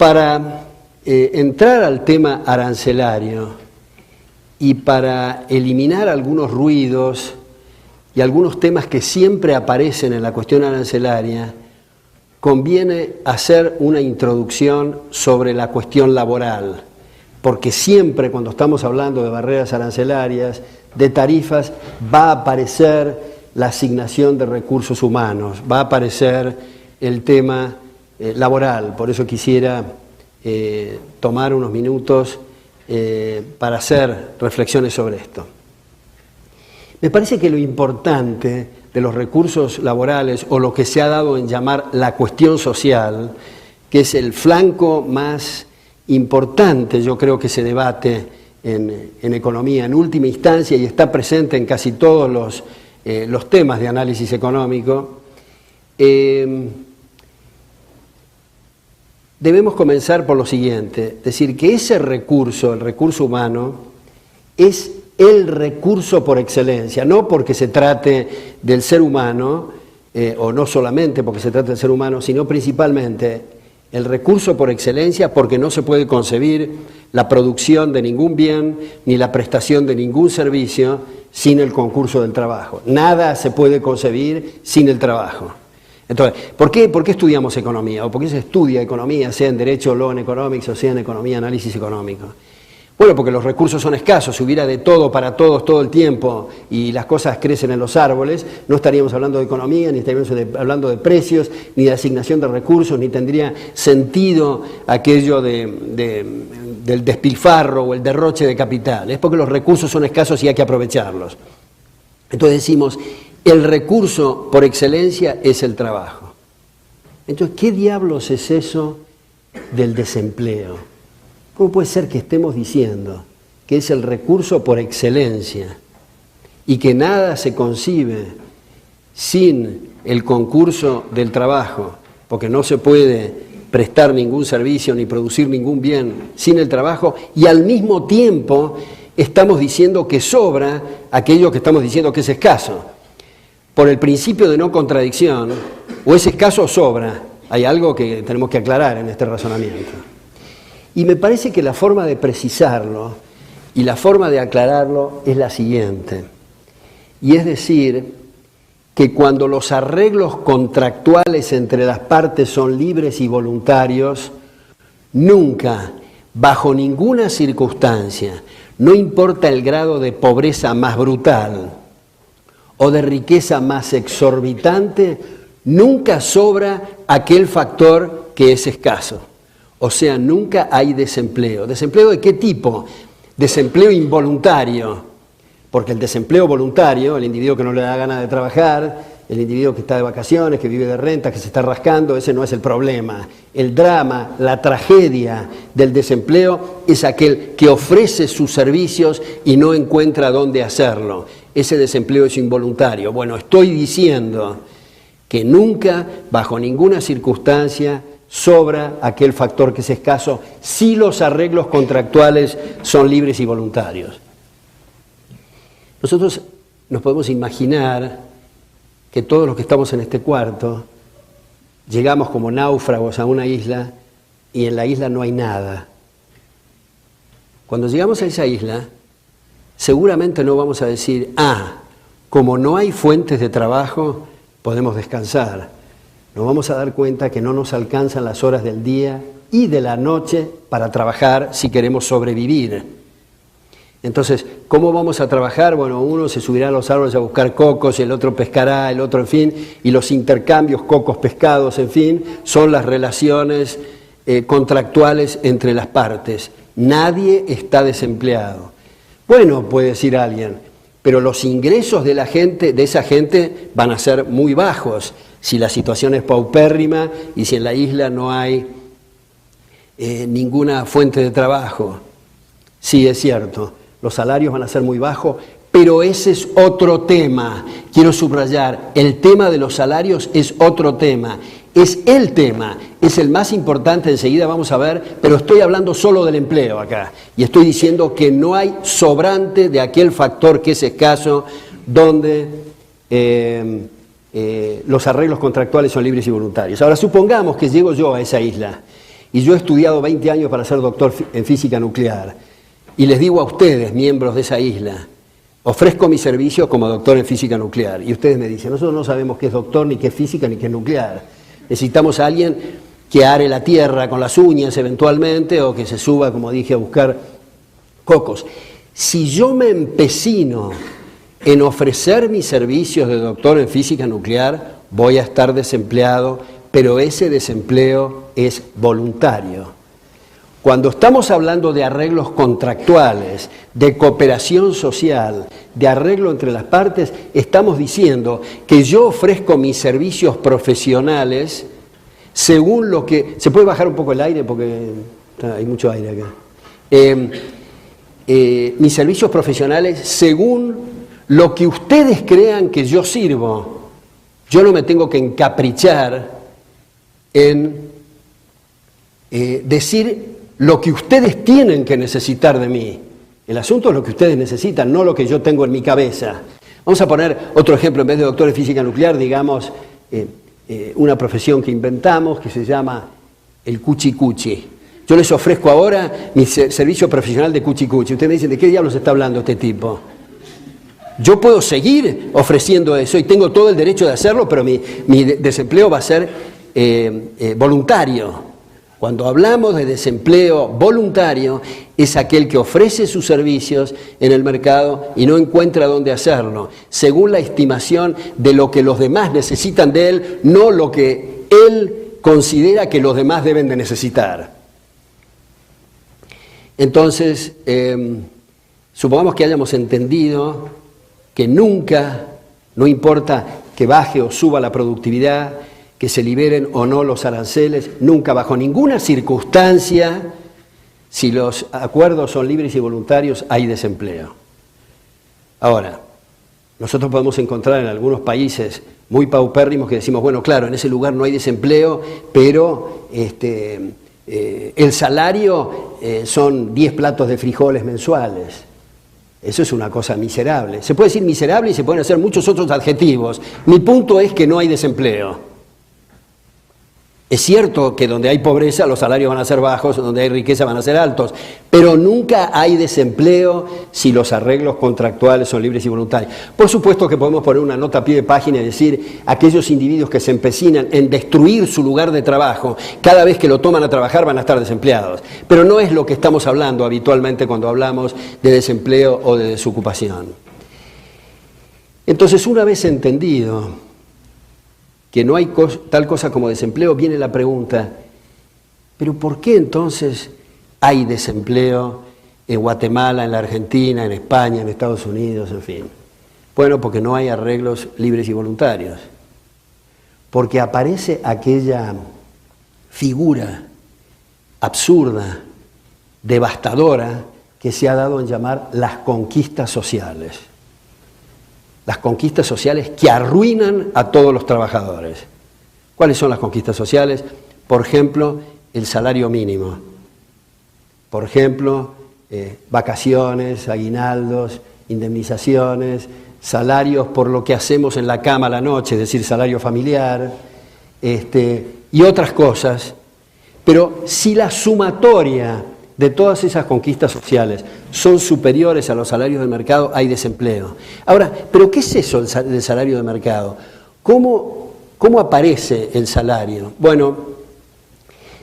Para entrar al tema arancelario y para eliminar algunos ruidos y algunos temas que siempre aparecen en la cuestión arancelaria, conviene hacer una introducción sobre la cuestión laboral, porque siempre cuando estamos hablando de barreras arancelarias, de tarifas, va a aparecer la asignación de recursos humanos, va a aparecer el tema laboral. Por eso quisiera tomar unos minutos para hacer reflexiones sobre esto. Me parece que lo importante de los recursos laborales, o lo que se ha dado en llamar la cuestión social, que es el flanco más importante, yo creo que se debate en economía en última instancia y está presente en casi todos los temas de análisis económico, debemos comenzar por lo siguiente, decir que ese recurso, el recurso humano, es el recurso por excelencia, no porque se trate del ser humano, o no solamente porque se trate del ser humano, sino principalmente el recurso por excelencia porque no se puede concebir la producción de ningún bien ni la prestación de ningún servicio sin el concurso del trabajo. Nada se puede concebir sin el trabajo. Entonces, ¿por qué estudiamos economía? ¿O por qué se estudia economía, sea en Derecho, Law and Economics, o sea en Economía, Análisis Económico? Bueno, porque los recursos son escasos. Si hubiera de todo para todos todo el tiempo y las cosas crecen en los árboles, no estaríamos hablando de economía, ni estaríamos hablando de precios, ni de asignación de recursos, ni tendría sentido aquello del despilfarro o el derroche de capital. Es porque los recursos son escasos y hay que aprovecharlos. Entonces decimos, el recurso por excelencia es el trabajo. Entonces, ¿qué diablos es eso del desempleo? ¿Cómo puede ser que estemos diciendo que es el recurso por excelencia y que nada se concibe sin el concurso del trabajo, porque no se puede prestar ningún servicio ni producir ningún bien sin el trabajo, y al mismo tiempo estamos diciendo que sobra aquello que estamos diciendo que es escaso? Por el principio de no contradicción, o es escaso o sobra. Hay algo que tenemos que aclarar en este razonamiento. Y me parece que la forma de precisarlo y la forma de aclararlo es la siguiente. Y es decir, que cuando los arreglos contractuales entre las partes son libres y voluntarios, nunca, bajo ninguna circunstancia, no importa el grado de pobreza más brutal o de riqueza más exorbitante, nunca sobra aquel factor que es escaso. O sea, nunca hay desempleo. ¿Desempleo de qué tipo? Desempleo involuntario, porque el desempleo voluntario, el individuo que no le da ganas de trabajar, el individuo que está de vacaciones, que vive de renta, que se está rascando, ese no es el problema. El drama, la tragedia del desempleo es aquel que ofrece sus servicios y no encuentra dónde hacerlo. Ese desempleo es involuntario. Bueno, estoy diciendo que nunca, bajo ninguna circunstancia, sobra aquel factor que es escaso si los arreglos contractuales son libres y voluntarios. Nosotros nos podemos imaginar que todos los que estamos en este cuarto llegamos como náufragos a una isla y en la isla no hay nada. Cuando llegamos a esa isla, seguramente no vamos a decir, como no hay fuentes de trabajo, podemos descansar. Nos vamos a dar cuenta que no nos alcanzan las horas del día y de la noche para trabajar si queremos sobrevivir. Entonces, ¿cómo vamos a trabajar? Bueno, uno se subirá a los árboles a buscar cocos, el otro pescará, el otro, en fin, y los intercambios cocos, pescados, en fin, son las relaciones contractuales entre las partes. Nadie está desempleado. Bueno, puede decir alguien, pero los ingresos de la gente, de esa gente, van a ser muy bajos. Si la situación es paupérrima y si en la isla no hay ninguna fuente de trabajo. Sí, es cierto, los salarios van a ser muy bajos, pero ese es otro tema. Quiero subrayar, el tema de los salarios es otro tema. Es el tema, es el más importante, enseguida vamos a ver, pero estoy hablando solo del empleo acá. Y estoy diciendo que no hay sobrante de aquel factor que es escaso, donde los arreglos contractuales son libres y voluntarios. Ahora, supongamos que llego yo a esa isla y yo he estudiado 20 años para ser doctor en física nuclear, y les digo a ustedes, miembros de esa isla, ofrezco mi servicio como doctor en física nuclear, y ustedes me dicen, nosotros no sabemos qué es doctor, ni qué es física, ni qué es nuclear. Necesitamos a alguien que are la tierra con las uñas eventualmente, o que se suba, como dije, a buscar cocos. Si yo me empecino en ofrecer mis servicios de doctor en física nuclear, voy a estar desempleado, pero ese desempleo es voluntario. Cuando estamos hablando de arreglos contractuales, de cooperación social, de arreglo entre las partes, estamos diciendo que yo ofrezco mis servicios profesionales según lo que... ¿Se puede bajar un poco el aire? Porque hay mucho aire acá. Mis servicios profesionales según lo que ustedes crean que yo sirvo. Yo no me tengo que encaprichar en decir lo que ustedes tienen que necesitar de mí. El asunto es lo que ustedes necesitan, no lo que yo tengo en mi cabeza. Vamos a poner otro ejemplo, en vez de doctor en física nuclear, digamos, una profesión que inventamos que se llama el cuchicuchi. Yo les ofrezco ahora mi servicio profesional de cuchicuchi. Ustedes me dicen, ¿de qué diablos está hablando este tipo? Yo puedo seguir ofreciendo eso y tengo todo el derecho de hacerlo, pero mi desempleo va a ser voluntario. Cuando hablamos de desempleo voluntario, es aquel que ofrece sus servicios en el mercado y no encuentra dónde hacerlo, según la estimación de lo que los demás necesitan de él, no lo que él considera que los demás deben de necesitar. Entonces, supongamos que hayamos entendido que nunca, no importa que baje o suba la productividad, que se liberen o no los aranceles, nunca bajo ninguna circunstancia, si los acuerdos son libres y voluntarios, hay desempleo. Ahora, nosotros podemos encontrar en algunos países muy paupérrimos que decimos, bueno, claro, en ese lugar no hay desempleo, pero el salario son 10 platos de frijoles mensuales. Eso es una cosa miserable. Se puede decir miserable y se pueden hacer muchos otros adjetivos. Mi punto es que no hay desempleo. Es cierto que donde hay pobreza los salarios van a ser bajos, donde hay riqueza van a ser altos, pero nunca hay desempleo si los arreglos contractuales son libres y voluntarios. Por supuesto que podemos poner una nota a pie de página y decir aquellos individuos que se empecinan en destruir su lugar de trabajo, cada vez que lo toman a trabajar van a estar desempleados. Pero no es lo que estamos hablando habitualmente cuando hablamos de desempleo o de desocupación. Entonces, una vez entendido que no hay tal cosa como desempleo, viene la pregunta, ¿pero por qué entonces hay desempleo en Guatemala, en la Argentina, en España, en Estados Unidos, en fin? Bueno, porque no hay arreglos libres y voluntarios. Porque aparece aquella figura absurda, devastadora, que se ha dado en llamar las conquistas sociales. Las conquistas sociales que arruinan a todos los trabajadores. ¿Cuáles son las conquistas sociales? Por ejemplo, el salario mínimo. Por ejemplo, vacaciones, aguinaldos, indemnizaciones, salarios por lo que hacemos en la cama a la noche, es decir, salario familiar, y otras cosas. Pero si la sumatoria de todas esas conquistas sociales son superiores a los salarios del mercado, hay desempleo. Ahora, ¿pero qué es eso del salario de mercado? ¿Cómo aparece el salario? Bueno,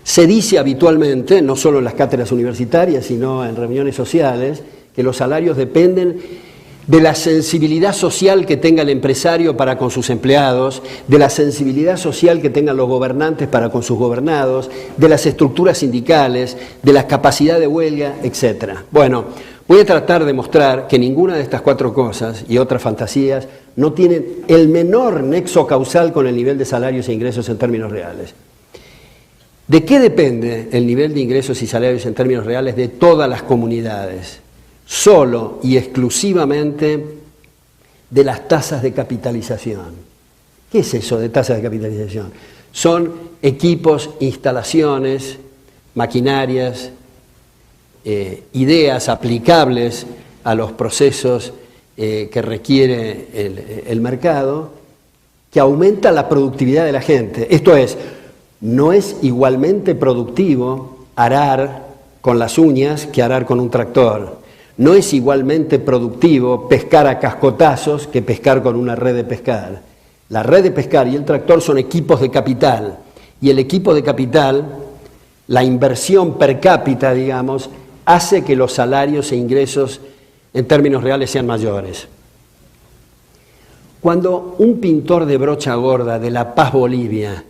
se dice habitualmente, no solo en las cátedras universitarias, sino en reuniones sociales, que los salarios dependen de la sensibilidad social que tenga el empresario para con sus empleados, de la sensibilidad social que tengan los gobernantes para con sus gobernados, de las estructuras sindicales, de la capacidad de huelga, etc. Bueno, voy a tratar de mostrar que ninguna de estas cuatro cosas y otras fantasías no tienen el menor nexo causal con el nivel de salarios e ingresos en términos reales. ¿De qué depende el nivel de ingresos y salarios en términos reales de todas las comunidades? Solo y exclusivamente de las tasas de capitalización. ¿Qué es eso de tasas de capitalización? Son equipos, instalaciones, maquinarias, ideas aplicables a los procesos que requiere el mercado, que aumenta la productividad de la gente. Esto es, No es igualmente productivo arar con las uñas que arar con un tractor. No es igualmente productivo pescar a cascotazos que pescar con una red de pescar. La red de pescar y el tractor son equipos de capital. Y el equipo de capital, la inversión per cápita, digamos, hace que los salarios e ingresos en términos reales sean mayores. Cuando un pintor de brocha gorda de La Paz, Bolivia,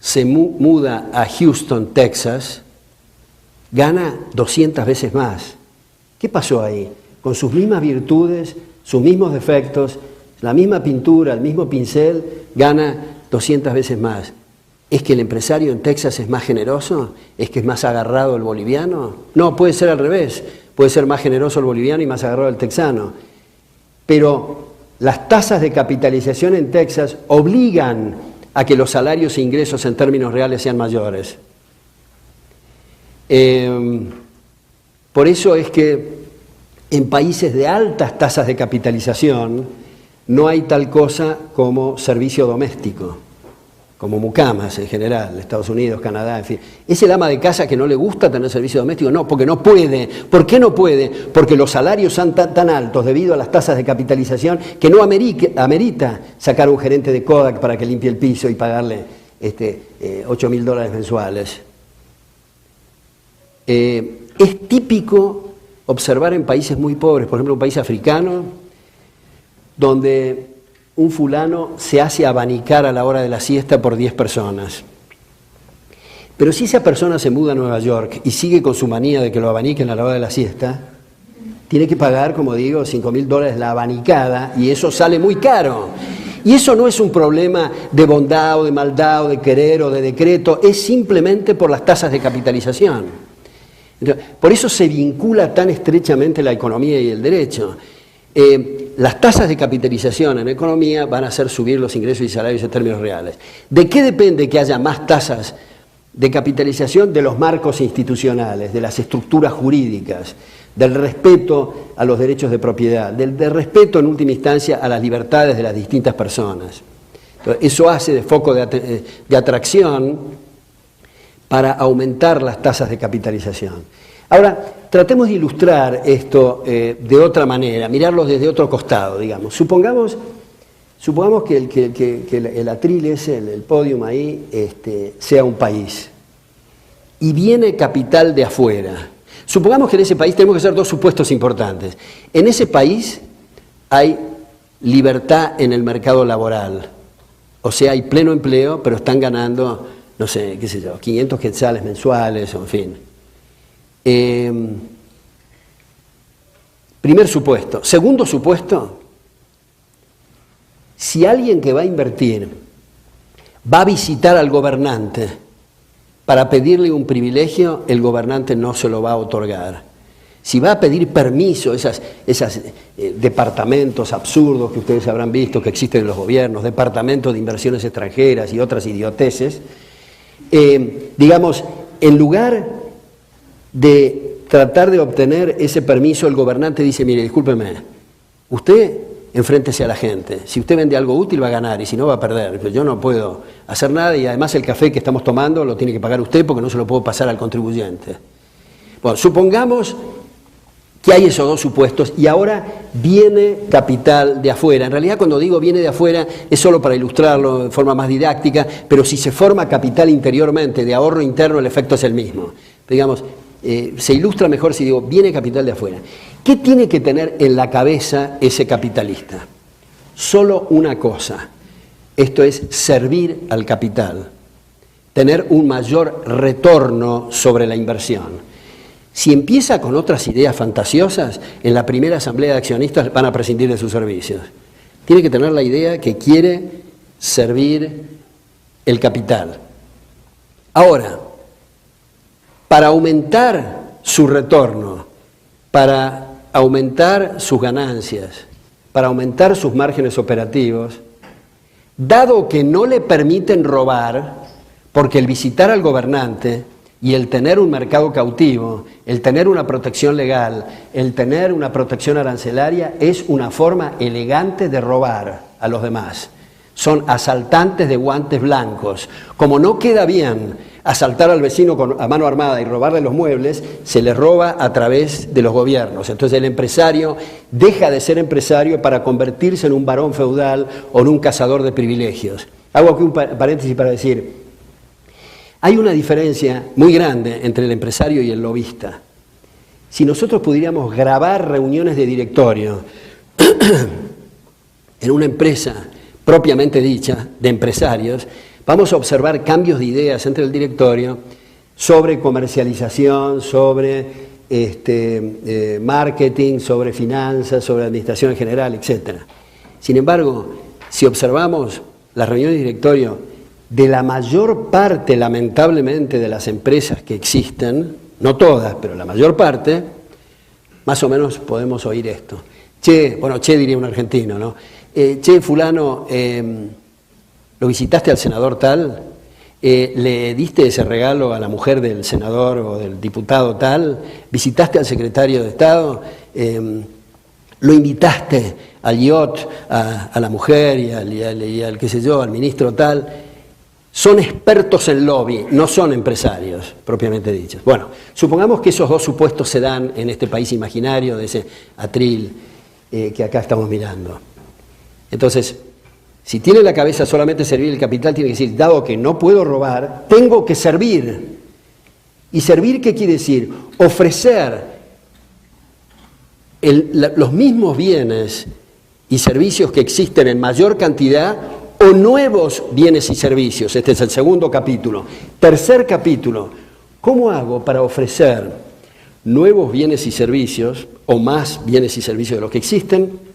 se muda a Houston, Texas, gana 200 veces más. ¿Qué pasó ahí? Con sus mismas virtudes, sus mismos defectos, la misma pintura, el mismo pincel, gana 200 veces más. ¿Es que el empresario en Texas es más generoso? ¿Es que es más agarrado el boliviano? No, puede ser al revés. Puede ser más generoso el boliviano y más agarrado el texano. Pero las tasas de capitalización en Texas obligan a que los salarios e ingresos en términos reales sean mayores. Por eso es que en países de altas tasas de capitalización no hay tal cosa como servicio doméstico, como mucamas en general, Estados Unidos, Canadá, en fin. ¿Es el ama de casa que no le gusta tener servicio doméstico? No, porque no puede. ¿Por qué no puede? Porque los salarios son tan altos debido a las tasas de capitalización que no amerita sacar un gerente de Kodak para que limpie el piso y pagarle $8.000 mensuales. Es típico observar en países muy pobres, por ejemplo un país africano, donde un fulano se hace abanicar a la hora de la siesta por 10 personas. Pero si esa persona se muda a Nueva York y sigue con su manía de que lo abaniquen a la hora de la siesta, tiene que pagar, como digo, $5.000 la abanicada, y eso sale muy caro. Y eso no es un problema de bondad o de maldad o de querer o de decreto, es simplemente por las tasas de capitalización. Entonces, por eso se vincula tan estrechamente la economía y el derecho. Las tasas de capitalización en economía van a hacer subir los ingresos y salarios en términos reales. ¿De qué depende que haya más tasas de capitalización? De los marcos institucionales, de las estructuras jurídicas, del respeto a los derechos de propiedad, del respeto en última instancia a las libertades de las distintas personas. Entonces, eso hace de foco de atracción para aumentar las tasas de capitalización. Ahora, tratemos de ilustrar esto de otra manera, mirarlo desde otro costado, digamos. Supongamos que el atril ese, el podium ahí, sea un país y viene capital de afuera. Supongamos que en ese país tenemos que hacer dos supuestos importantes. En ese país hay libertad en el mercado laboral, o sea, hay pleno empleo, pero están ganando, no sé, qué sé yo, 500 quetzales mensuales, o en fin. Primer supuesto. Segundo supuesto, si alguien que va a invertir va a visitar al gobernante para pedirle un privilegio, el gobernante no se lo va a otorgar. Si va a pedir permiso, esos departamentos absurdos que ustedes habrán visto que existen en los gobiernos, departamentos de inversiones extranjeras y otras idioteces, digamos, en lugar de tratar de obtener ese permiso, el gobernante dice, mire, discúlpeme, usted enfréntese a la gente, si usted vende algo útil va a ganar y si no va a perder, pero yo no puedo hacer nada y además el café que estamos tomando lo tiene que pagar usted porque no se lo puedo pasar al contribuyente. Bueno, supongamos que hay esos dos supuestos y ahora viene capital de afuera. En realidad cuando digo viene de afuera es solo para ilustrarlo de forma más didáctica, pero si se forma capital interiormente, de ahorro interno, el efecto es el mismo. Digamos, se ilustra mejor si digo viene capital de afuera. ¿Qué tiene que tener en la cabeza ese capitalista? Solo una cosa, esto es servir al capital, tener un mayor retorno sobre la inversión. Si empieza con otras ideas fantasiosas, en la primera asamblea de accionistas van a prescindir de sus servicios. Tiene que tener la idea que quiere servir el capital. Ahora, para aumentar su retorno, para aumentar sus ganancias, para aumentar sus márgenes operativos, dado que no le permiten robar, porque el visitar al gobernante y el tener un mercado cautivo, el tener una protección legal, el tener una protección arancelaria es una forma elegante de robar a los demás. son asaltantes de guantes blancos. Como no queda bien asaltar al vecino a mano armada y robarle los muebles, se les roba a través de los gobiernos. Entonces el empresario deja de ser empresario para convertirse en un barón feudal o en un cazador de privilegios. Hago aquí un paréntesis para decir, hay una diferencia muy grande entre el empresario y el lobista. Si nosotros pudiéramos grabar reuniones de directorio en una empresa propiamente dicha, de empresarios, vamos a observar cambios de ideas entre el directorio sobre comercialización, sobre marketing, sobre finanzas, sobre administración en general, etc. Sin embargo, si observamos las reuniones de directorio de la mayor parte, lamentablemente, de las empresas que existen, no todas, pero la mayor parte, más o menos podemos oír esto. Che diría un argentino, ¿no? Che, fulano, ¿lo visitaste al senador tal? ¿Le diste ese regalo a la mujer del senador o del diputado tal? ¿Visitaste al secretario de Estado? ¿Lo invitaste al yacht, a la mujer y al qué sé yo, al ministro tal? Son expertos en lobby, no son empresarios, propiamente dichos. Bueno, supongamos que esos dos supuestos se dan en este país imaginario de ese atril que acá estamos mirando. Entonces, si tiene la cabeza solamente servir el capital, tiene que decir, dado que no puedo robar, tengo que servir. ¿Y servir qué quiere decir? Ofrecer los mismos bienes y servicios que existen en mayor cantidad o nuevos bienes y servicios. Este es el segundo capítulo. Tercer capítulo, ¿cómo hago para ofrecer nuevos bienes y servicios o más bienes y servicios de los que existen?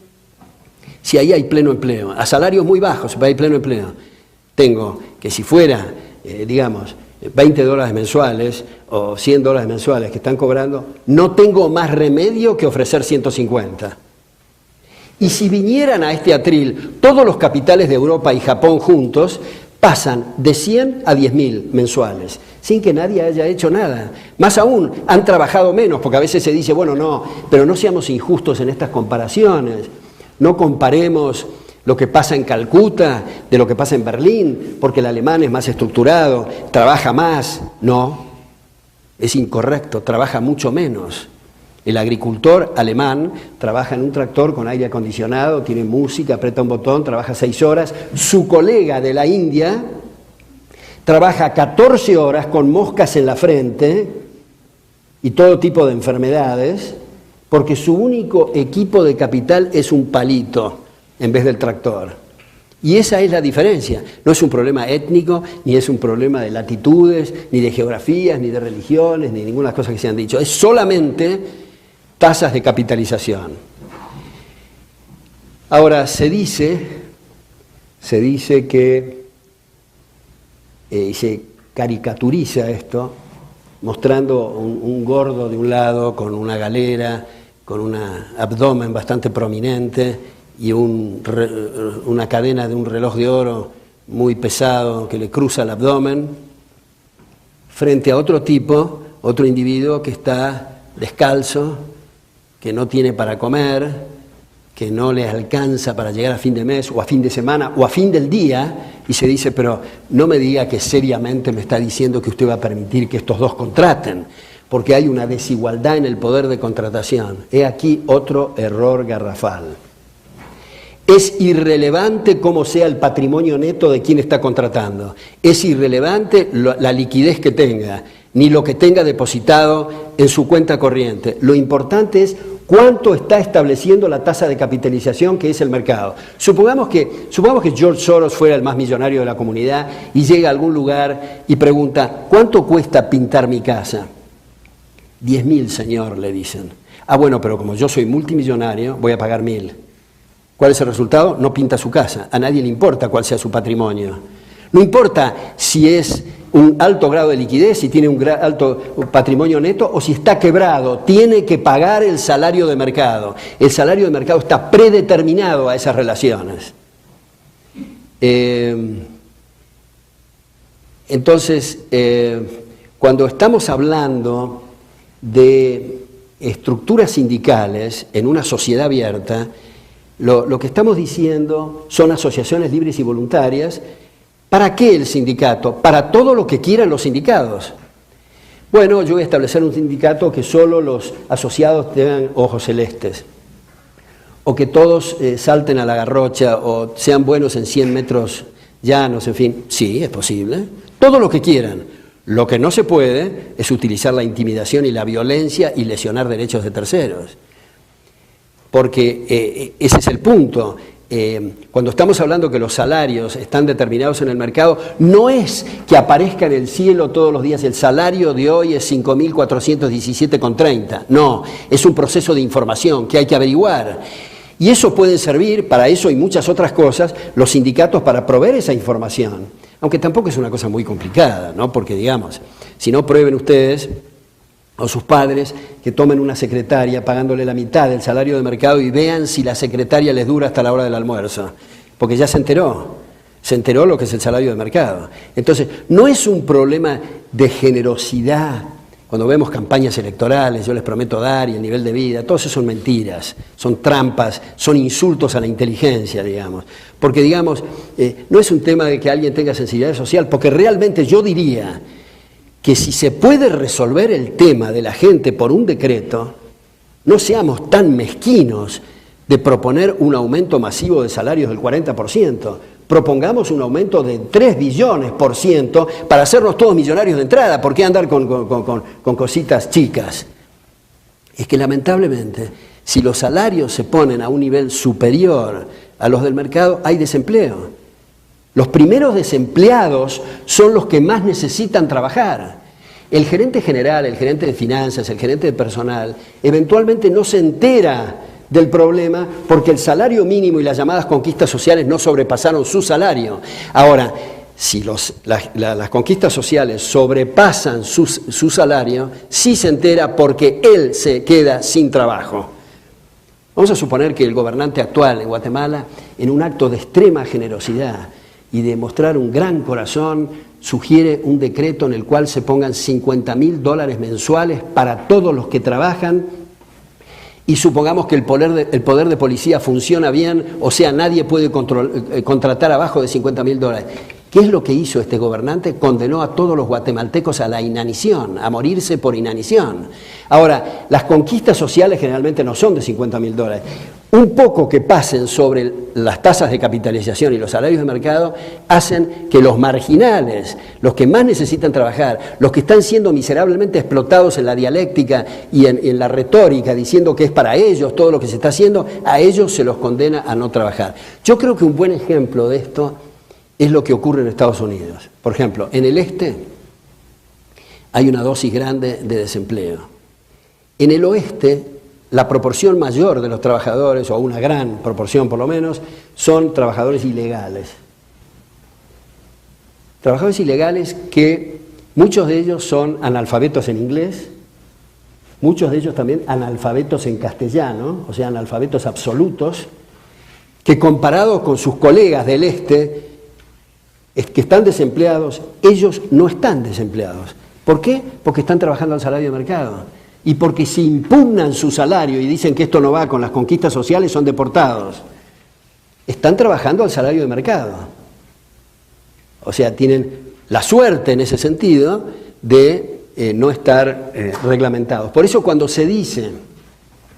Si ahí hay pleno empleo, a salarios muy bajos, hay pleno empleo. Tengo que si fuera, digamos, $20 mensuales o $100 mensuales que están cobrando, no tengo más remedio que ofrecer 150. Y si vinieran a este atril todos los capitales de Europa y Japón juntos, pasan de 100 a 10.000 mensuales, sin que nadie haya hecho nada. Más aún, han trabajado menos, porque a veces se dice, bueno, no, pero no seamos injustos en estas comparaciones. No comparemos lo que pasa en Calcuta de lo que pasa en Berlín, porque el alemán es más estructurado, trabaja más. No, es incorrecto, trabaja mucho menos. El agricultor alemán trabaja en un tractor con aire acondicionado, tiene música, aprieta un botón, trabaja 6 horas. Su colega de la India trabaja 14 horas con moscas en la frente y todo tipo de enfermedades, porque su único equipo de capital es un palito en vez del tractor. Y esa es la diferencia. No es un problema étnico, ni es un problema de latitudes, ni de geografías, ni de religiones, ni ninguna cosa que se han dicho. Es solamente tasas de capitalización. Ahora, se dice que, y se caricaturiza esto, mostrando un gordo de un lado con una galera, con un abdomen bastante prominente y una cadena de un reloj de oro muy pesado que le cruza el abdomen, frente a otro tipo, otro individuo que está descalzo, que no tiene para comer, que no le alcanza para llegar a fin de mes o a fin de semana o a fin del día, y se dice, pero no me diga que seriamente me está diciendo que usted va a permitir que estos dos contraten, porque hay una desigualdad en el poder de contratación. He aquí otro error garrafal. Es irrelevante cómo sea el patrimonio neto de quien está contratando. Es irrelevante la liquidez que tenga, ni lo que tenga depositado en su cuenta corriente. Lo importante es cuánto está estableciendo la tasa de capitalización, que es el mercado. Supongamos que George Soros fuera el más millonario de la comunidad y llega a algún lugar y pregunta, ¿cuánto cuesta pintar mi casa? 10.000, señor, le dicen. Ah, bueno, pero como yo soy multimillonario, voy a pagar 1.000. ¿Cuál es el resultado? No pinta su casa. A nadie le importa cuál sea su patrimonio. No importa si es un alto grado de liquidez, si tiene un alto patrimonio neto o si está quebrado. Tiene que pagar el salario de mercado. El salario de mercado está predeterminado a esas relaciones. Entonces, cuando estamos hablando de estructuras sindicales en una sociedad abierta, Lo que estamos diciendo son asociaciones libres y voluntarias. ¿Para qué el sindicato? Para todo lo que quieran los sindicatos. Bueno, yo voy a establecer un sindicato que solo los asociados tengan ojos celestes, o que todos salten a la garrocha, o sean buenos en 100 metros llanos, en fin. Sí, es posible. Todo lo que quieran. Lo que no se puede es utilizar la intimidación y la violencia y lesionar derechos de terceros. Porque ese es el punto. Cuando estamos hablando que los salarios están determinados en el mercado, no es que aparezca en el cielo todos los días el salario de hoy es 5.417,30. No, es un proceso de información que hay que averiguar. Y eso pueden servir, para eso y muchas otras cosas, los sindicatos para proveer esa información. Aunque tampoco es una cosa muy complicada, ¿no? Porque, digamos, si no, prueben ustedes o sus padres que tomen una secretaria pagándole la mitad del salario de mercado y vean si la secretaria les dura hasta la hora del almuerzo, porque ya se enteró lo que es el salario de mercado. Entonces, no es un problema de generosidad. Cuando vemos campañas electorales, yo les prometo dar y el nivel de vida, todo eso son mentiras, son trampas, son insultos a la inteligencia, digamos. Porque, digamos, no es un tema de que alguien tenga sensibilidad social, porque realmente yo diría que si se puede resolver el tema de la gente por un decreto, no seamos tan mezquinos de proponer un aumento masivo de salarios del 40%. Propongamos un aumento de 3 billones% para hacernos todos millonarios de entrada. ¿Por qué andar con cositas chicas? Es que lamentablemente, si los salarios se ponen a un nivel superior a los del mercado, hay desempleo. Los primeros desempleados son los que más necesitan trabajar. El gerente general, el gerente de finanzas, el gerente de personal, eventualmente no se entera del problema porque el salario mínimo y las llamadas conquistas sociales no sobrepasaron su salario. Ahora, si las conquistas sociales sobrepasan su salario, sí se entera porque él se queda sin trabajo. Vamos a suponer que el gobernante actual en Guatemala, en un acto de extrema generosidad y de mostrar un gran corazón, sugiere un decreto en el cual se pongan $50.000 mensuales para todos los que trabajan, y supongamos que el poder de policía funciona bien, o sea, nadie puede contratar abajo de $50.000. ¿Qué es lo que hizo este gobernante? Condenó a todos los guatemaltecos a la inanición, a morirse por inanición. Ahora, las conquistas sociales generalmente no son de $50.000. Un poco que pasen sobre las tasas de capitalización y los salarios de mercado hacen que los marginales, los que más necesitan trabajar, los que están siendo miserablemente explotados en la dialéctica y en la retórica, diciendo que es para ellos todo lo que se está haciendo, a ellos se los condena a no trabajar. Yo creo que un buen ejemplo de esto es lo que ocurre en Estados Unidos. Por ejemplo, en el este hay una dosis grande de desempleo. En el oeste, la proporción mayor de los trabajadores, o una gran proporción por lo menos, son trabajadores ilegales. Trabajadores ilegales que muchos de ellos son analfabetos en inglés, muchos de ellos también analfabetos en castellano, o sea, analfabetos absolutos, que comparados con sus colegas del este, que están desempleados, ellos no están desempleados. ¿Por qué? Porque están trabajando al salario de mercado. Y porque si impugnan su salario y dicen que esto no va con las conquistas sociales, son deportados. Están trabajando al salario de mercado. O sea, tienen la suerte en ese sentido de no estar reglamentados. Por eso cuando se dice,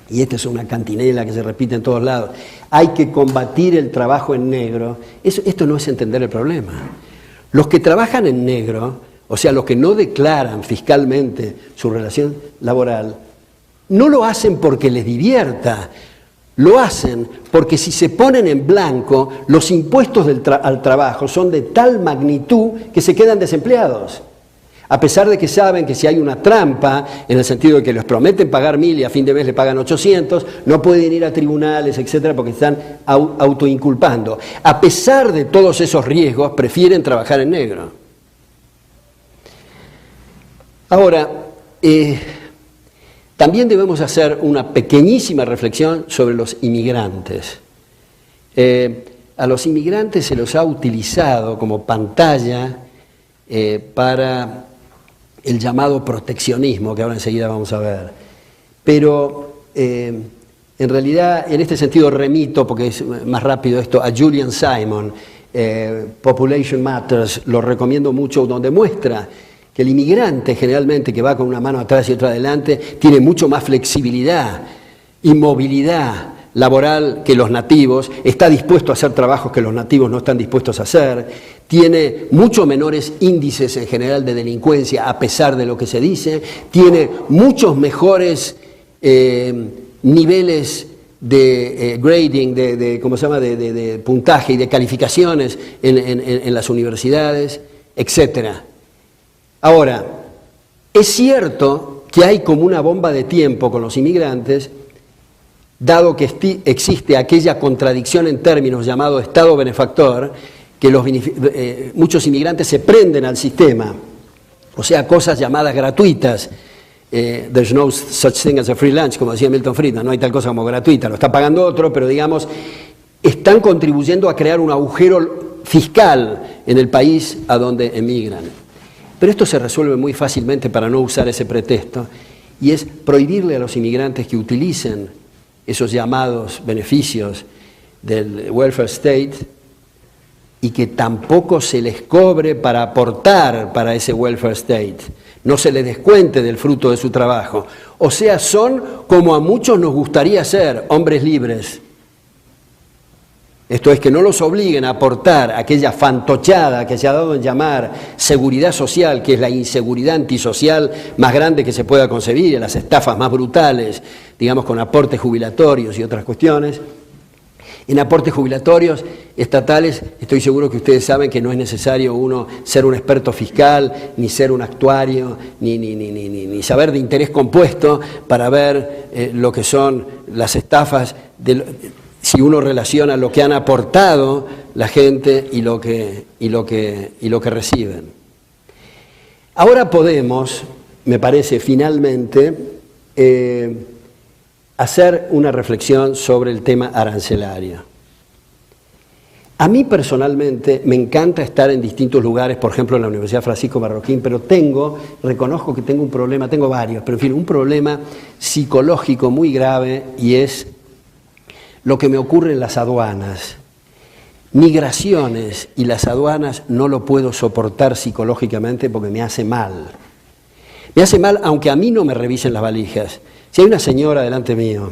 y esta es una cantinela que se repite en todos lados, hay que combatir el trabajo en negro, esto no es entender el problema. Los que trabajan en negro, o sea, los que no declaran fiscalmente su relación laboral, no lo hacen porque les divierta, lo hacen porque si se ponen en blanco, los impuestos al trabajo son de tal magnitud que se quedan desempleados. A pesar de que saben que si hay una trampa, en el sentido de que les prometen pagar 1.000 y a fin de mes le pagan 800, no pueden ir a tribunales, etcétera, porque están autoinculpando. A pesar de todos esos riesgos, prefieren trabajar en negro. Ahora, también debemos hacer una pequeñísima reflexión sobre los inmigrantes. A los inmigrantes se los ha utilizado como pantalla para el llamado proteccionismo, que ahora enseguida vamos a ver. Pero En realidad, en este sentido remito, porque es más rápido esto, a Julian Simon, Population Matters, lo recomiendo mucho, donde muestra que el inmigrante generalmente, que va con una mano atrás y otra adelante, tiene mucho más flexibilidad y movilidad laboral que los nativos, está dispuesto a hacer trabajos que los nativos no están dispuestos a hacer, tiene mucho menores índices en general de delincuencia a pesar de lo que se dice, tiene muchos mejores niveles de grading, ¿cómo se llama?, de puntaje y de calificaciones en las universidades, etc. Ahora, es cierto que hay como una bomba de tiempo con los inmigrantes, dado que existe aquella contradicción en términos llamado Estado benefactor, que muchos inmigrantes se prenden al sistema, o sea, cosas llamadas gratuitas. There's no such thing as a free lunch, como decía Milton Friedman, no hay tal cosa como gratuita, lo está pagando otro, pero digamos, están contribuyendo a crear un agujero fiscal en el país a donde emigran. Pero esto se resuelve muy fácilmente para no usar ese pretexto, y es prohibirle a los inmigrantes que utilicen esos llamados beneficios del welfare state y que tampoco se les cobre para aportar para ese welfare state, no se les descuente del fruto de su trabajo. O sea, son como a muchos nos gustaría ser, hombres libres. Esto es, que no los obliguen a aportar aquella fantochada que se ha dado en llamar seguridad social, que es la inseguridad antisocial más grande que se pueda concebir, las estafas más brutales, digamos, con aportes jubilatorios y otras cuestiones. En aportes jubilatorios estatales, estoy seguro que ustedes saben que no es necesario uno ser un experto fiscal, ni ser un actuario, ni saber de interés compuesto para ver lo que son las estafas, si uno relaciona lo que han aportado la gente y lo que reciben. Ahora podemos, me parece, finalmente, hacer una reflexión sobre el tema arancelario. A mí personalmente me encanta estar en distintos lugares, por ejemplo en la Universidad Francisco Marroquín, pero reconozco que tengo un problema, tengo varios, pero en fin, un problema psicológico muy grave, y es lo que me ocurre en las aduanas. Migraciones y las aduanas no lo puedo soportar psicológicamente porque me hace mal. Me hace mal aunque a mí no me revisen las valijas. Si hay una señora delante mío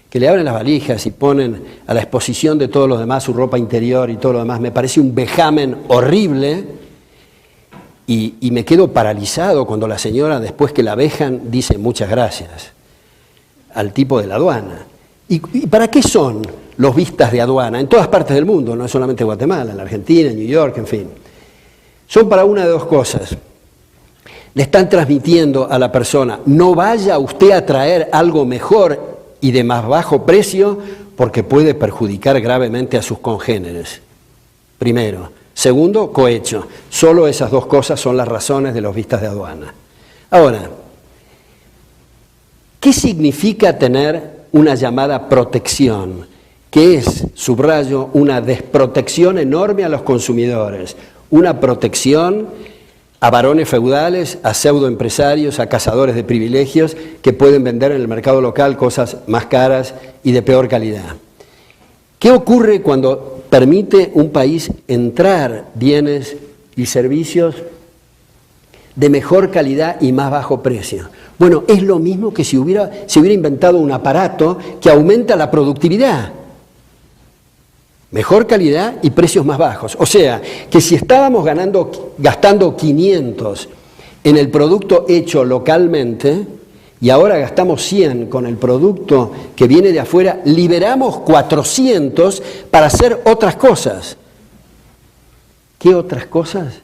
que le abren las valijas y ponen a la exposición de todos los demás su ropa interior y todo lo demás, me parece un vejamen horrible, y me quedo paralizado cuando la señora, después que la vejan, dice muchas gracias al tipo de la aduana. ¿Y para qué son los vistas de aduana? En todas partes del mundo, no es solamente Guatemala, en la Argentina, en New York, en fin. Son para una de dos cosas. Le están transmitiendo a la persona: no vaya usted a traer algo mejor y de más bajo precio porque puede perjudicar gravemente a sus congéneres. Primero. Segundo, cohecho. Solo esas dos cosas son las razones de los vistas de aduana. Ahora, ¿qué significa tener una llamada protección? Que es, subrayo, una desprotección enorme a los consumidores, una protección a varones feudales, a pseudoempresarios, a cazadores de privilegios que pueden vender en el mercado local cosas más caras y de peor calidad. ¿Qué ocurre cuando permite un país entrar bienes y servicios de mejor calidad y más bajo precio? Bueno, es lo mismo que si se hubiera inventado un aparato que aumenta la productividad. Mejor calidad y precios más bajos. O sea, que si estábamos gastando 500 en el producto hecho localmente y ahora gastamos 100 con el producto que viene de afuera, liberamos 400 para hacer otras cosas. ¿Qué otras cosas?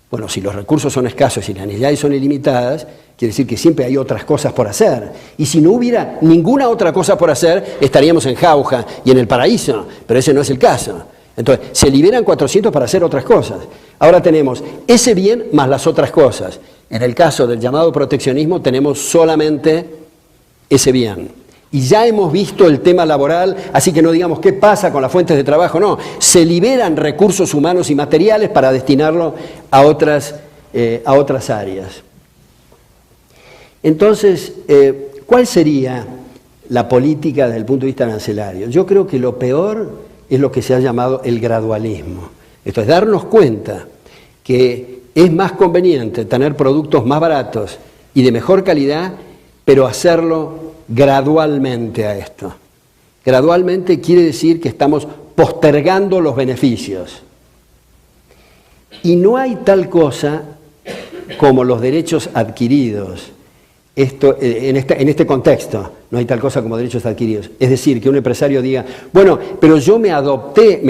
Bueno, si los recursos son escasos y las necesidades son ilimitadas, quiere decir que siempre hay otras cosas por hacer. Y si no hubiera ninguna otra cosa por hacer, estaríamos en Jauja y en el paraíso, pero ese no es el caso. Entonces, se liberan 400 para hacer otras cosas. Ahora tenemos ese bien más las otras cosas. En el caso del llamado proteccionismo tenemos solamente ese bien. Y ya hemos visto el tema laboral, así que no digamos qué pasa con las fuentes de trabajo, no. Se liberan recursos humanos y materiales para destinarlo a otras áreas. Entonces, ¿cuál sería la política desde el punto de vista arancelario. Yo creo que lo peor es lo que se ha llamado el gradualismo. Esto es darnos cuenta que es más conveniente tener productos más baratos y de mejor calidad, pero hacerlo gradualmente a esto. Gradualmente quiere decir que estamos postergando los beneficios. Y no hay tal cosa como los derechos adquiridos. Esto, en este contexto, no hay tal cosa como derechos adquiridos. Es decir, que un empresario diga, bueno, pero yo me adapté,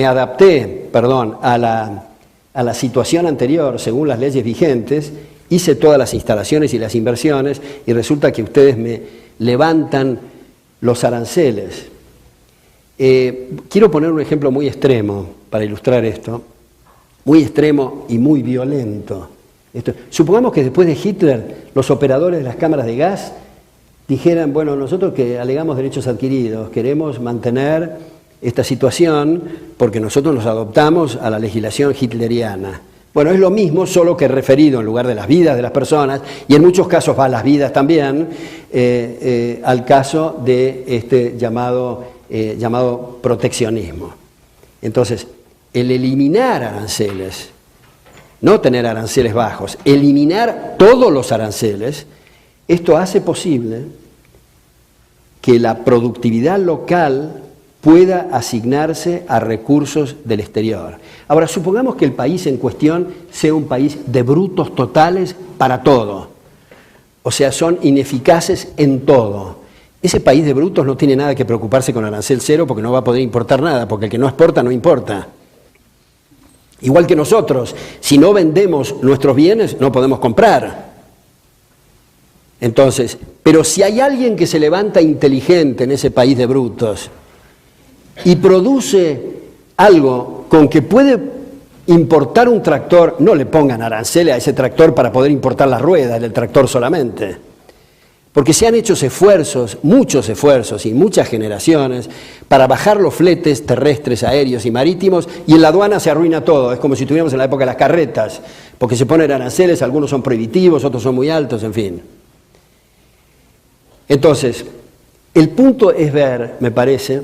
a la situación anterior, según las leyes vigentes, hice todas las instalaciones y las inversiones, y resulta que ustedes me levantan los aranceles. Quiero poner un ejemplo muy extremo para ilustrar esto, muy extremo y muy violento. Supongamos que después de Hitler los operadores de las cámaras de gas dijeran, bueno, nosotros que alegamos derechos adquiridos, queremos mantener esta situación porque nosotros nos adoptamos a la legislación hitleriana. Bueno, es lo mismo, solo que referido en lugar de las vidas de las personas, y en muchos casos va a las vidas también, al caso de este llamado proteccionismo. Entonces, el eliminar aranceles, no tener aranceles bajos, eliminar todos los aranceles, esto hace posible que la productividad local pueda asignarse a recursos del exterior. Ahora, supongamos que el país en cuestión sea un país de brutos totales para todo, o sea, son ineficaces en todo. Ese país de brutos no tiene nada que preocuparse con arancel cero porque no va a poder importar nada, porque el que no exporta no importa. Igual que nosotros, si no vendemos nuestros bienes, no podemos comprar. Entonces, pero si hay alguien que se levanta inteligente en ese país de brutos y produce algo con que puede importar un tractor, no le pongan aranceles a ese tractor para poder importar las ruedas del tractor solamente. Porque se han hecho esfuerzos, muchos esfuerzos y muchas generaciones para bajar los fletes terrestres, aéreos y marítimos, y en la aduana se arruina todo. Es como si estuviéramos en la época de las carretas, porque se ponen aranceles, algunos son prohibitivos, otros son muy altos, en fin. Entonces, el punto es ver, me parece,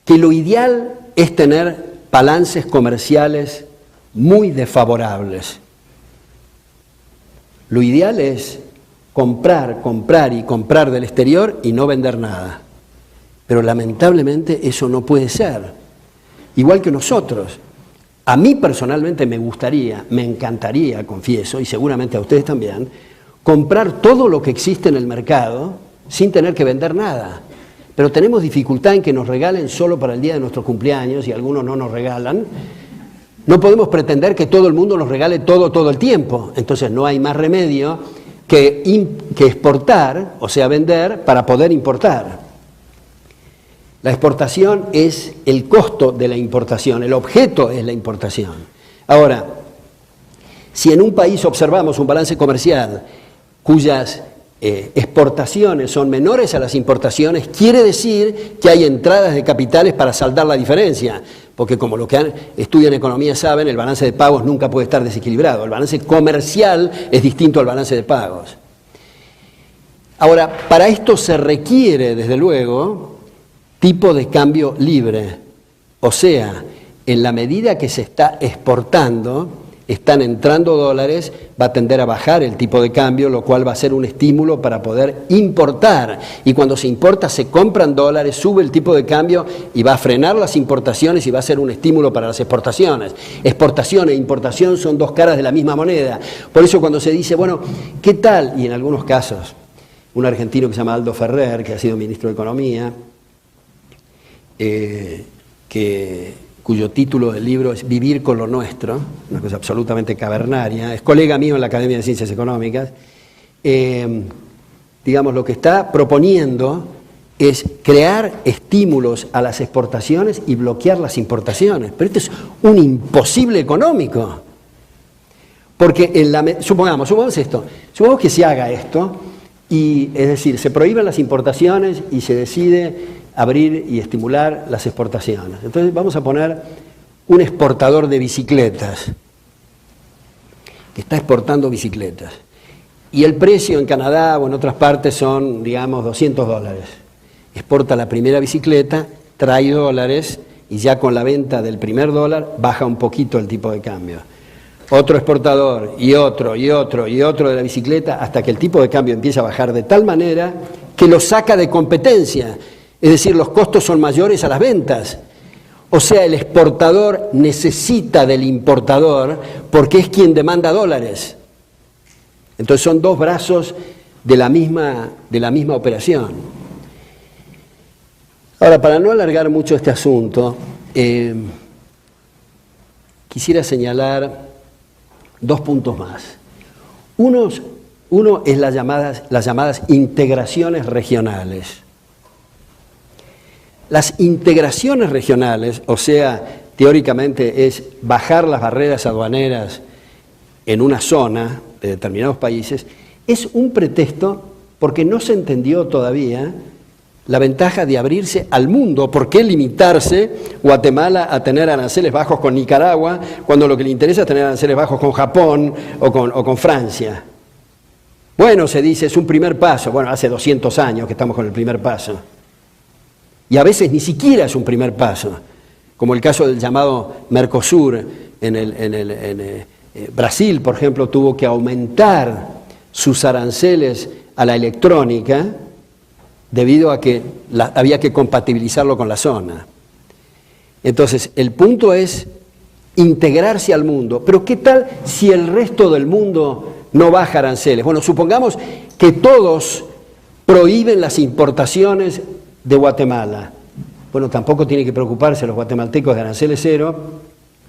que lo ideal es tener balances comerciales muy desfavorables. Lo ideal es comprar y comprar del exterior y no vender nada. Pero lamentablemente eso no puede ser. Igual que nosotros. A mí personalmente me gustaría, me encantaría, confieso, y seguramente a ustedes también, comprar todo lo que existe en el mercado sin tener que vender nada. Pero tenemos dificultad en que nos regalen solo para el día de nuestro cumpleaños y algunos no nos regalan. No podemos pretender que todo el mundo nos regale todo el tiempo. Entonces no hay más remedio que exportar, o sea, vender, para poder importar. La exportación es el costo de la importación, el objeto es la importación. Ahora, si en un país observamos un balance comercial cuyas exportaciones son menores a las importaciones, quiere decir que hay entradas de capitales para saldar la diferencia, porque como los que estudian economía saben, el balance de pagos nunca puede estar desequilibrado. El balance comercial es distinto al balance de pagos. Ahora, para esto se requiere, desde luego, tipo de cambio libre. O sea, en la medida que se está exportando, están entrando dólares, va a tender a bajar el tipo de cambio, lo cual va a ser un estímulo para poder importar. Y cuando se importa, se compran dólares, sube el tipo de cambio y va a frenar las importaciones y va a ser un estímulo para las exportaciones. Exportación e importación son dos caras de la misma moneda. Por eso cuando se dice, bueno, ¿qué tal? Y en algunos casos, un argentino que se llama Aldo Ferrer, que ha sido ministro de Economía, cuyo título del libro es Vivir con lo nuestro, una cosa absolutamente cavernaria, es colega mío en la Academia de Ciencias Económicas, digamos, lo que está proponiendo es crear estímulos a las exportaciones y bloquear las importaciones. Pero esto es un imposible económico. Porque supongamos esto, supongamos que se haga esto, y es decir, se prohíben las importaciones y se decide abrir y estimular las exportaciones. Entonces vamos a poner un exportador de bicicletas, que está exportando bicicletas. y el precio en Canadá o en otras partes son, digamos, $200. Exporta la primera bicicleta, trae dólares y ya con la venta del primer dólar baja un poquito el tipo de cambio. Otro exportador y otro y otro y otro de la bicicleta hasta que el tipo de cambio empieza a bajar de tal manera que lo saca de competencia. Es decir, los costos son mayores a las ventas. O sea, el exportador necesita del importador porque es quien demanda dólares. Entonces son dos brazos de la misma operación. Ahora, para no alargar mucho este asunto, quisiera señalar dos puntos más. Uno es las llamadas integraciones regionales. Las integraciones regionales, o sea, teóricamente es bajar las barreras aduaneras en una zona de determinados países, es un pretexto porque no se entendió todavía la ventaja de abrirse al mundo. ¿Por qué limitarse Guatemala a tener aranceles bajos con Nicaragua cuando lo que le interesa es tener aranceles bajos con Japón o con Francia? Bueno, se dice, es un primer paso. Bueno, hace 200 años que estamos con el primer paso. Y a veces ni siquiera es un primer paso, como el caso del llamado Mercosur. Brasil, por ejemplo, tuvo que aumentar sus aranceles a la electrónica debido a que había que compatibilizarlo con la zona. Entonces, el punto es integrarse al mundo. Pero ¿qué tal si el resto del mundo no baja aranceles? Bueno, supongamos que todos prohíben las importaciones de Guatemala. Bueno, tampoco tiene que preocuparse los guatemaltecos de aranceles cero,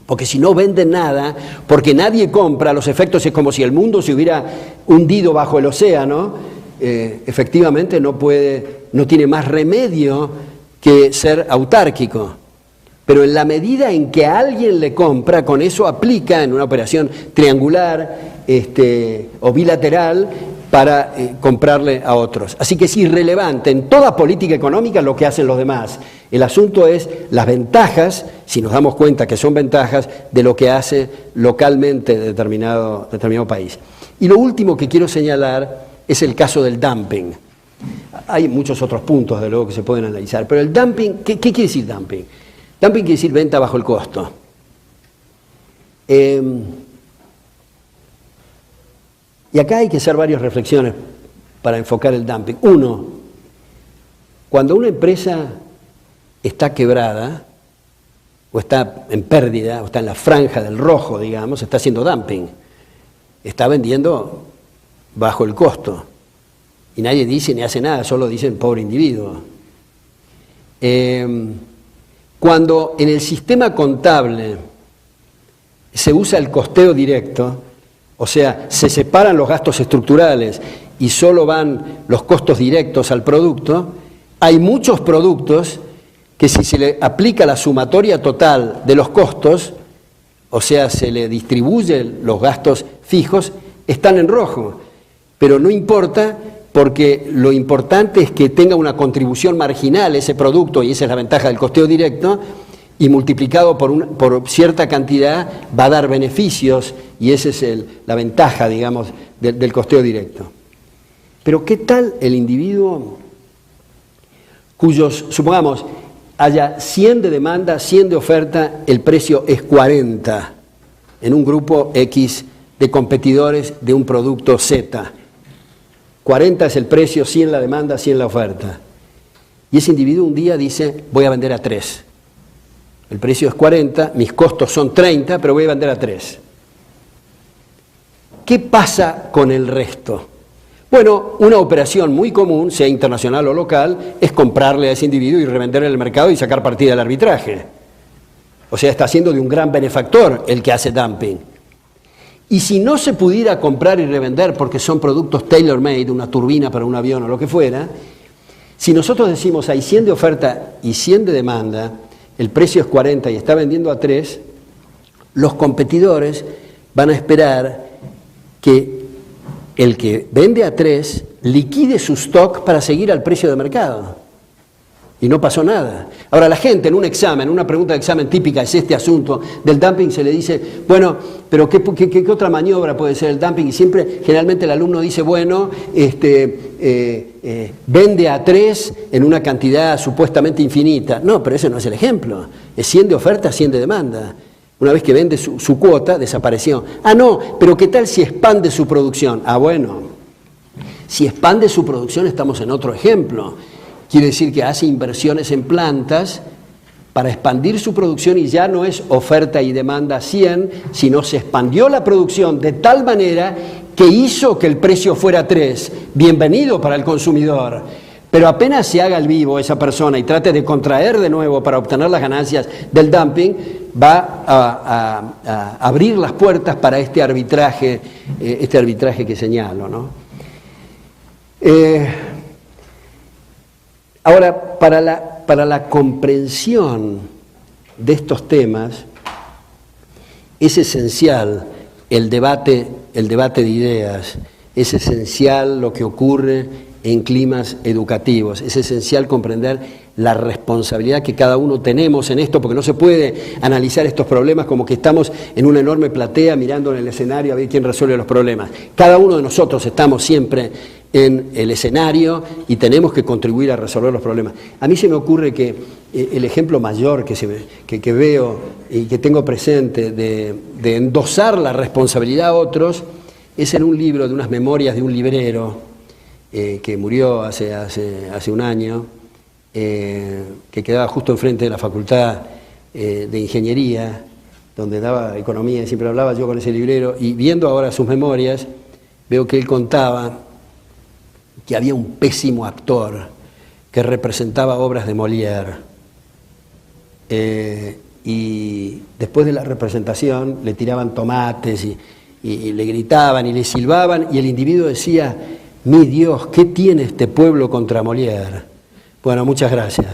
porque si no venden nada, porque nadie compra, los efectos es como si el mundo se hubiera hundido bajo el océano. Efectivamente no tiene más remedio que ser autárquico. Pero en la medida en que a alguien le compra, con eso aplica en una operación triangular o bilateral para comprarle a otros. Así que es irrelevante en toda política económica lo que hacen los demás. El asunto es las ventajas, si nos damos cuenta que son ventajas, de lo que hace localmente determinado país. Y lo último que quiero señalar es el caso del dumping. Hay muchos otros puntos, de luego, que se pueden analizar, pero el dumping, ¿qué quiere decir dumping? Dumping quiere decir venta bajo el costo. Y acá hay que hacer varias reflexiones para enfocar el dumping. Uno, cuando una empresa está quebrada, o está en pérdida, o está en la franja del rojo, digamos, está haciendo dumping. Está vendiendo bajo el costo. Y nadie dice ni hace nada, solo dicen pobre individuo. Cuando en el sistema contable se usa el costeo directo, o sea, se separan los gastos estructurales y solo van los costos directos al producto, hay muchos productos que si se le aplica la sumatoria total de los costos, o sea, se le distribuyen los gastos fijos, están en rojo. Pero no importa, porque lo importante es que tenga una contribución marginal ese producto, y esa es la ventaja del costeo directo, y multiplicado por cierta cantidad va a dar beneficios, y esa es la ventaja, digamos, del costeo directo. Pero ¿qué tal el individuo cuyos, supongamos, haya 100 de demanda, 100 de oferta, el precio es 40 en un grupo X de competidores de un producto Z? 40 es el precio, 100 la demanda, 100 la oferta. Y ese individuo un día dice, voy a vender a 3. El precio es 40, mis costos son 30, pero voy a vender a 3. ¿Qué pasa con el resto? Bueno, una operación muy común, sea internacional o local, es comprarle a ese individuo y revenderle en el mercado y sacar partida del arbitraje. O sea, está haciendo de un gran benefactor el que hace dumping. Y si no se pudiera comprar y revender porque son productos tailor-made, una turbina para un avión o lo que fuera, si nosotros decimos hay 100 de oferta y 100 de demanda, el precio es 40 y está vendiendo a 3, los competidores van a esperar que el que vende a 3 liquide su stock para seguir al precio de mercado. y no pasó nada. Ahora la gente en un examen, una pregunta de examen típica es este asunto del dumping, se le dice, bueno, pero ¿qué otra maniobra puede ser el dumping? Y siempre, generalmente el alumno dice, bueno, vende a 3 en una cantidad supuestamente infinita. No, pero ese no es el ejemplo. Es 100 de oferta, 100 de demanda. Una vez que vende su cuota, desapareció. Ah, no, pero ¿qué tal si expande su producción? Ah, bueno, si expande su producción estamos en otro ejemplo. Quiere decir que hace inversiones en plantas para expandir su producción y ya no es oferta y demanda 100, sino se expandió la producción de tal manera que hizo que el precio fuera 3. Bienvenido para el consumidor. Pero apenas se haga el vivo esa persona y trate de contraer de nuevo para obtener las ganancias del dumping, va a abrir las puertas para este arbitraje que señalo, ¿no? Ahora, para la comprensión de estos temas, es esencial el debate de ideas, es esencial lo que ocurre en climas educativos, es esencial comprender la responsabilidad que cada uno tenemos en esto, porque no se puede analizar estos problemas como que estamos en una enorme platea mirando en el escenario a ver quién resuelve los problemas. Cada uno de nosotros estamos siempre en el escenario y tenemos que contribuir a resolver los problemas. A mí se me ocurre que el ejemplo mayor que veo y que tengo presente de endosar la responsabilidad a otros es en un libro de unas memorias de un librero que murió hace un año, que quedaba justo enfrente de la Facultad de Ingeniería, donde daba economía y siempre hablaba yo con ese librero, y viendo ahora sus memorias, veo que él contaba que había un pésimo actor que representaba obras de Molière. Y después de la representación le tiraban tomates y le gritaban y le silbaban, y el individuo decía, mi Dios, ¿qué tiene este pueblo contra Molière? Bueno, muchas gracias.